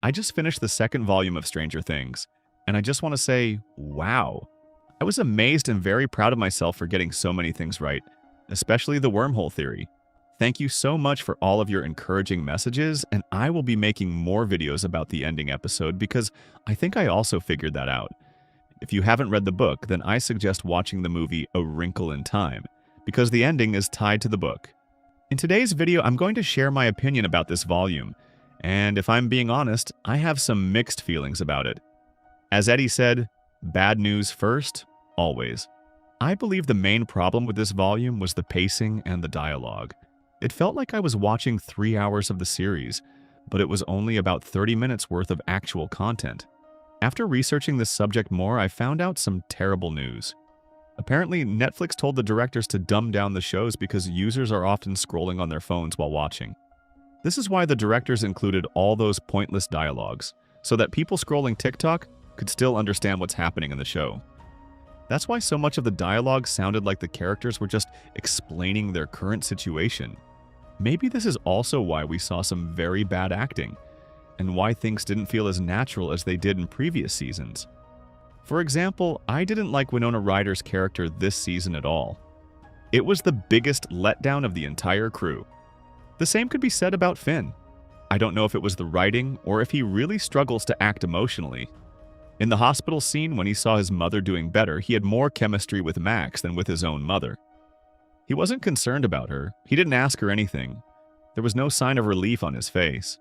I just finished the second volume of Stranger Things, and I just want to say, wow. I was amazed and very proud of myself for getting so many things right, especially the wormhole theory. Thank you so much for all of your encouraging messages, and I will be making more videos about the ending episode because I think I also figured that out. If you haven't read the book, then I suggest watching the movie A Wrinkle in Time, because the ending is tied to the book. In today's video, I'm going to share my opinion about this volume, and if I'm being honest, I have some mixed feelings about it. As Eddie said, bad news first, always. I believe the main problem with this volume was the pacing and the dialogue. It felt like I was watching 3 hours of the series, but it was only about 30 minutes worth of actual content. After researching this subject more, I found out some terrible news. Apparently, Netflix told the directors to dumb down the shows because users are often scrolling on their phones while watching. This is why the directors included all those pointless dialogues, so that people scrolling TikTok could still understand what's happening in the show. That's why so much of the dialogue sounded like the characters were just explaining their current situation. Maybe this is also why we saw some very bad acting, and why things didn't feel as natural as they did in previous seasons. For example, I didn't like Winona Ryder's character this season at all. It was the biggest letdown of the entire crew. The same could be said about Finn. I don't know if it was the writing or if he really struggles to act emotionally. In the hospital scene, when he saw his mother doing better, he had more chemistry with Max than with his own mother. He wasn't concerned about her. He didn't ask her anything. There was no sign of relief on his face.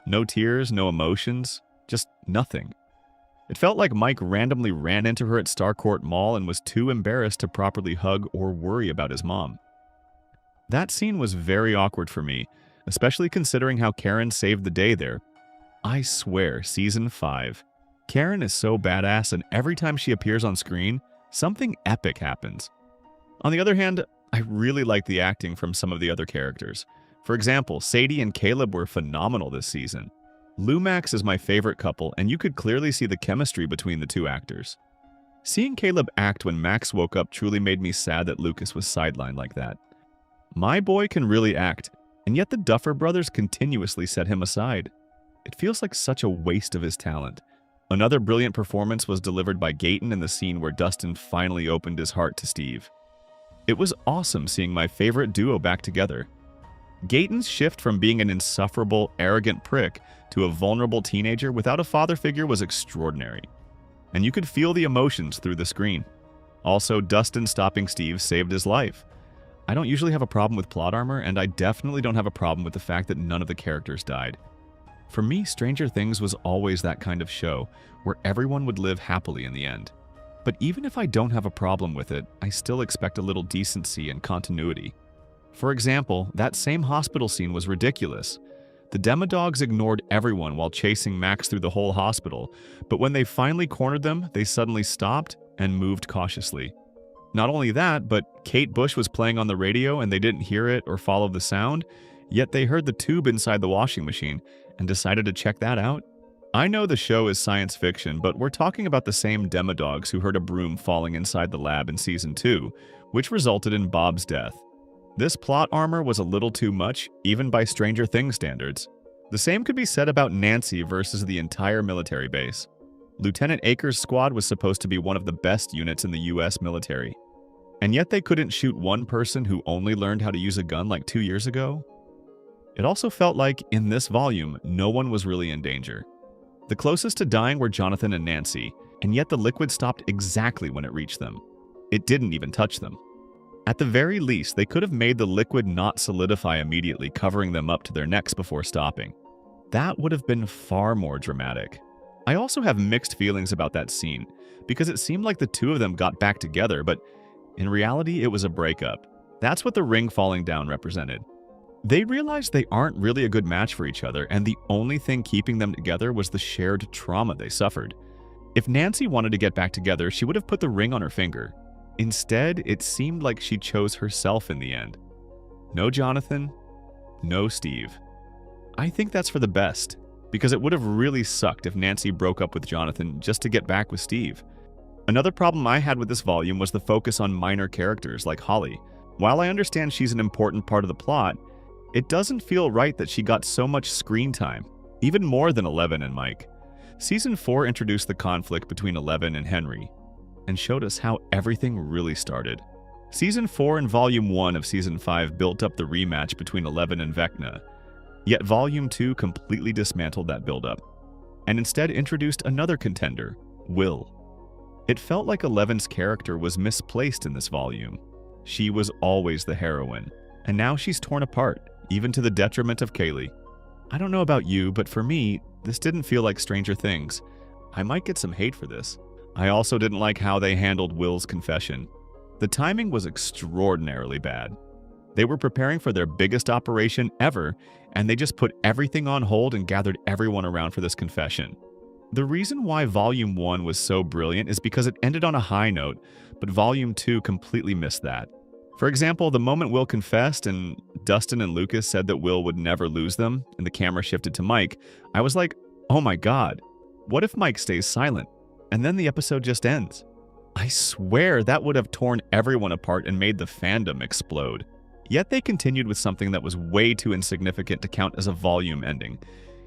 No tears, no emotions, just nothing. It felt like Mike randomly ran into her at Starcourt Mall and was too embarrassed to properly hug or worry about his mom. That scene was very awkward for me, especially considering how Karen saved the day there. I swear, Season 5. Karen is so badass, and every time she appears on screen, something epic happens. On the other hand, I really liked the acting from some of the other characters. For example, Sadie and Caleb were phenomenal this season. Lumax is my favorite couple, and you could clearly see the chemistry between the two actors. Seeing Caleb act when Max woke up truly made me sad that Lucas was sidelined like that. My boy can really act, and yet the Duffer brothers continuously set him aside. It feels like such a waste of his talent. Another brilliant performance was delivered by Gaten in the scene where Dustin finally opened his heart to Steve. It was awesome seeing my favorite duo back together. Gaten's shift from being an insufferable, arrogant prick to a vulnerable teenager without a father figure was extraordinary. And you could feel the emotions through the screen. Also, Dustin stopping Steve saved his life. I don't usually have a problem with plot armor, and I definitely don't have a problem with the fact that none of the characters died. For me, Stranger Things was always that kind of show, where everyone would live happily in the end. But even if I don't have a problem with it, I still expect a little decency and continuity. For example, that same hospital scene was ridiculous. The Demodogs ignored everyone while chasing Max through the whole hospital, but when they finally cornered them, they suddenly stopped and moved cautiously. Not only that, but Kate Bush was playing on the radio and they didn't hear it or follow the sound, yet they heard the tube inside the washing machine and decided to check that out. I know the show is science fiction, but we're talking about the same Demodogs who heard a broom falling inside the lab in Season 2, which resulted in Bob's death. This plot armor was a little too much, even by Stranger Things standards. The same could be said about Nancy versus the entire military base. Lieutenant Akers' squad was supposed to be one of the best units in the US military. And yet they couldn't shoot one person who only learned how to use a gun like 2 years ago? It also felt like, in this volume, no one was really in danger. The closest to dying were Jonathan and Nancy, and yet the liquid stopped exactly when it reached them. It didn't even touch them. At the very least, they could have made the liquid not solidify immediately, covering them up to their necks before stopping. That would have been far more dramatic. I also have mixed feelings about that scene, because it seemed like the two of them got back together, but in reality, it was a breakup. That's what the ring falling down represented. They realized they aren't really a good match for each other, and the only thing keeping them together was the shared trauma they suffered. If Nancy wanted to get back together, she would have put the ring on her finger. Instead, it seemed like she chose herself in the end. No Jonathan, no Steve. I think that's for the best, because it would have really sucked if Nancy broke up with Jonathan just to get back with Steve. Another problem I had with this volume was the focus on minor characters like Holly. While I understand she's an important part of the plot, it doesn't feel right that she got so much screen time. even more than 11 and Mike. Season 4 introduced the conflict between 11 and Henry, and showed us how everything really started. Season 4 and Volume 1 of Season 5 built up the rematch between 11 and Vecna, yet Volume 2 completely dismantled that build-up, and instead introduced another contender, Will. It felt like 11's character was misplaced in this volume. She was always the heroine, and now she's torn apart, even to the detriment of Kaylee. I don't know about you, but for me, this didn't feel like Stranger Things. I might get some hate for this. I also didn't like how they handled Will's confession. The timing was extraordinarily bad. They were preparing for their biggest operation ever, and they just put everything on hold and gathered everyone around for this confession. The reason why Volume 1 was so brilliant is because it ended on a high note, but Volume 2 completely missed that. For example, the moment Will confessed and Dustin and Lucas said that Will would never lose them, and the camera shifted to Mike, I was like, oh my god, what if Mike stays silent? And then the episode just ends. I swear that would have torn everyone apart and made the fandom explode. Yet they continued with something that was way too insignificant to count as a volume ending,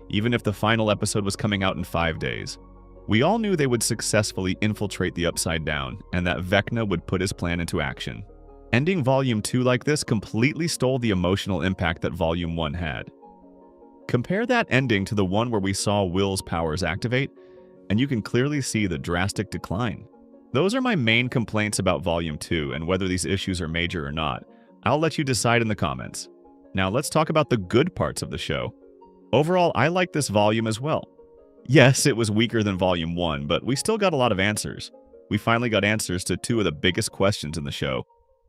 even if the final episode was coming out in 5 days. We all knew they would successfully infiltrate the Upside Down, and that Vecna would put his plan into action. Ending Volume 2 like this completely stole the emotional impact that Volume 1 had. Compare that ending to the one where we saw Will's powers activate, and you can clearly see the drastic decline. Those are my main complaints about Volume 2, and whether these issues are major or not, I'll let you decide in the comments. Now let's talk about the good parts of the show. Overall, I like this volume as well. Yes, it was weaker than Volume 1, but we still got a lot of answers. We finally got answers to two of the biggest questions in the show: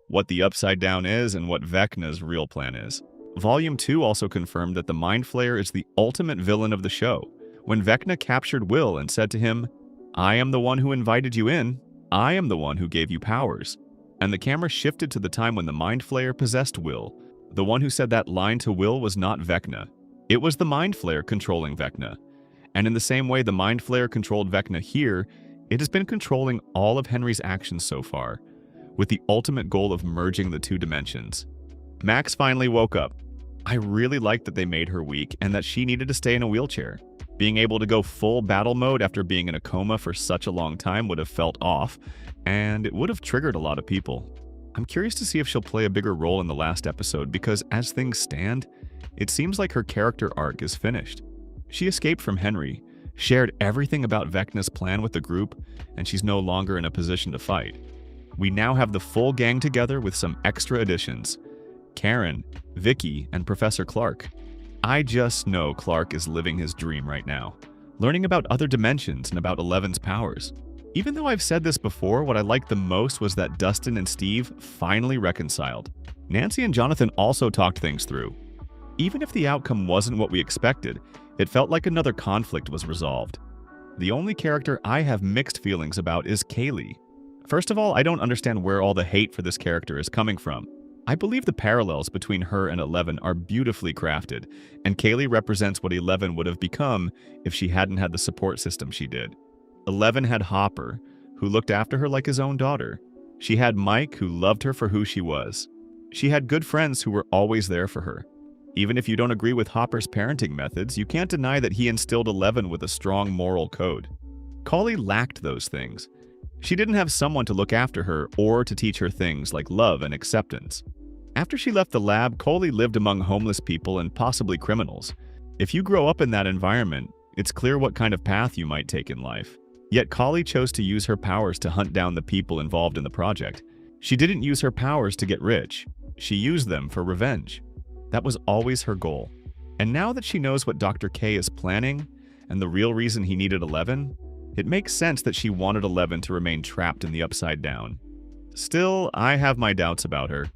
what the Upside Down is and what Vecna's real plan is. Volume 2 also confirmed that the Mind Flayer is the ultimate villain of the show. When Vecna captured Will and said to him, "I am the one who invited you in, I am the one who gave you powers," and the camera shifted to the time when the Mind Flayer possessed Will, the one who said that line to Will was not Vecna. It was the Mind Flayer controlling Vecna. And in the same way the Mind Flayer controlled Vecna here, it has been controlling all of Henry's actions so far, with the ultimate goal of merging the two dimensions. Max finally woke up. I really liked that they made her weak and that she needed to stay in a wheelchair. Being able to go full battle mode after being in a coma for such a long time would have felt off, and it would have triggered a lot of people. I'm curious to see if she'll play a bigger role in the last episode because, as things stand, it seems like her character arc is finished. She escaped from Henry, shared everything about Vecna's plan with the group, and she's no longer in a position to fight. We now have the full gang together with some extra additions: Karen, Vicky, and Professor Clark. I just know Clark is living his dream right now, learning about other dimensions and about 11's powers. Even though I've said this before, what I liked the most was that Dustin and Steve finally reconciled. Nancy and Jonathan also talked things through. Even if the outcome wasn't what we expected, it felt like another conflict was resolved. The only character I have mixed feelings about is Kaylee. First of all, I don't understand where all the hate for this character is coming from. I believe the parallels between her and 11 are beautifully crafted, and Kaylee represents what 11 would have become if she hadn't had the support system she did. 11 had Hopper, who looked after her like his own daughter. She had Mike, who loved her for who she was. She had good friends who were always there for her. Even if you don't agree with Hopper's parenting methods, you can't deny that he instilled 11 with a strong moral code. Kali lacked those things. She didn't have someone to look after her or to teach her things like love and acceptance. After she left the lab, Kali lived among homeless people and possibly criminals. If you grow up in that environment, it's clear what kind of path you might take in life. Yet Kali chose to use her powers to hunt down the people involved in the project. She didn't use her powers to get rich. She used them for revenge. That was always her goal. And now that she knows what Dr. K is planning and the real reason he needed 11, it makes sense that she wanted 11 to remain trapped in the Upside Down. Still, I have my doubts about her.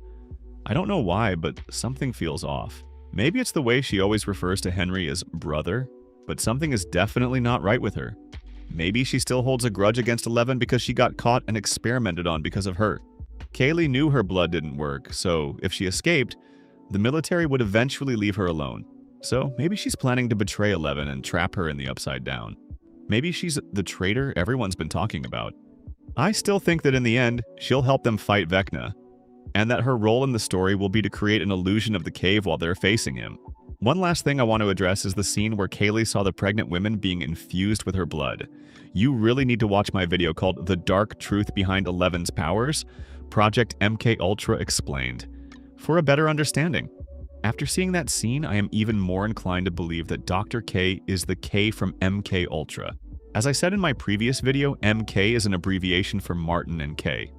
I don't know why, but something feels off. Maybe it's the way she always refers to Henry as brother, but something is definitely not right with her. Maybe she still holds a grudge against 11 because she got caught and experimented on because of her. Kaylee knew her blood didn't work, so if she escaped, the military would eventually leave her alone. So maybe she's planning to betray 11 and trap her in the Upside Down. Maybe she's the traitor everyone's been talking about. I still think that in the end, she'll help them fight Vecna, and that her role in the story will be to create an illusion of the cave while they're facing him. One last thing I want to address is the scene where Kaylee saw the pregnant women being infused with her blood. You really need to watch my video called The Dark Truth Behind Eleven's Powers, Project MK Ultra Explained, for a better understanding. After seeing that scene, I am even more inclined to believe that Dr. K is the K from MK Ultra. As I said in my previous video, MK is an abbreviation for Martin and K.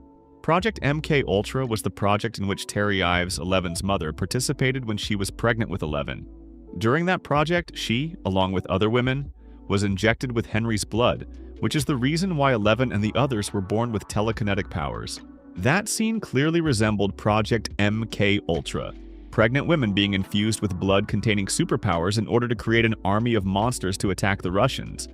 Project MK Ultra was the project in which Terry Ives, Eleven's mother, participated when she was pregnant with Eleven. During that project, she, along with other women, was injected with Henry's blood, which is the reason why Eleven and the others were born with telekinetic powers. That scene clearly resembled Project MK Ultra, pregnant women being infused with blood containing superpowers in order to create an army of monsters to attack the Russians.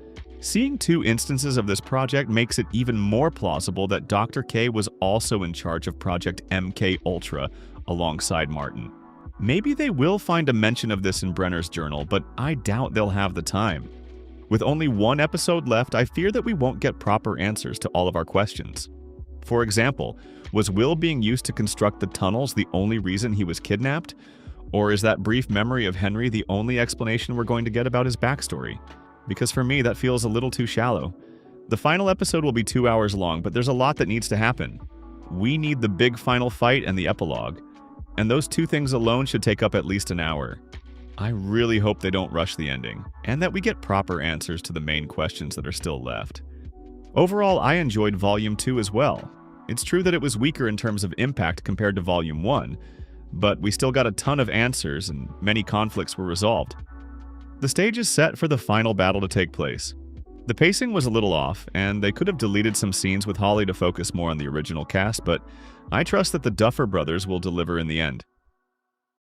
Seeing two instances of this project makes it even more plausible that Dr. K was also in charge of Project MK Ultra alongside Martin. Maybe they will find a mention of this in Brenner's journal, but I doubt they'll have the time. With only one episode left, I fear that we won't get proper answers to all of our questions. For example, was Will being used to construct the tunnels the only reason he was kidnapped? Or is that brief memory of Henry the only explanation we're going to get about his backstory? Because for me, that feels a little too shallow. The final episode will be 2 hours long, but there's a lot that needs to happen. We need the big final fight and the epilogue, and those two things alone should take up at least an hour. I really hope they don't rush the ending, and that we get proper answers to the main questions that are still left. Overall, I enjoyed Volume 2 as well. It's true that it was weaker in terms of impact compared to Volume 1, but we still got a ton of answers and many conflicts were resolved. The stage is set for the final battle to take place. The pacing was a little off, and they could have deleted some scenes with Holly to focus more on the original cast, but I trust that the Duffer Brothers will deliver in the end.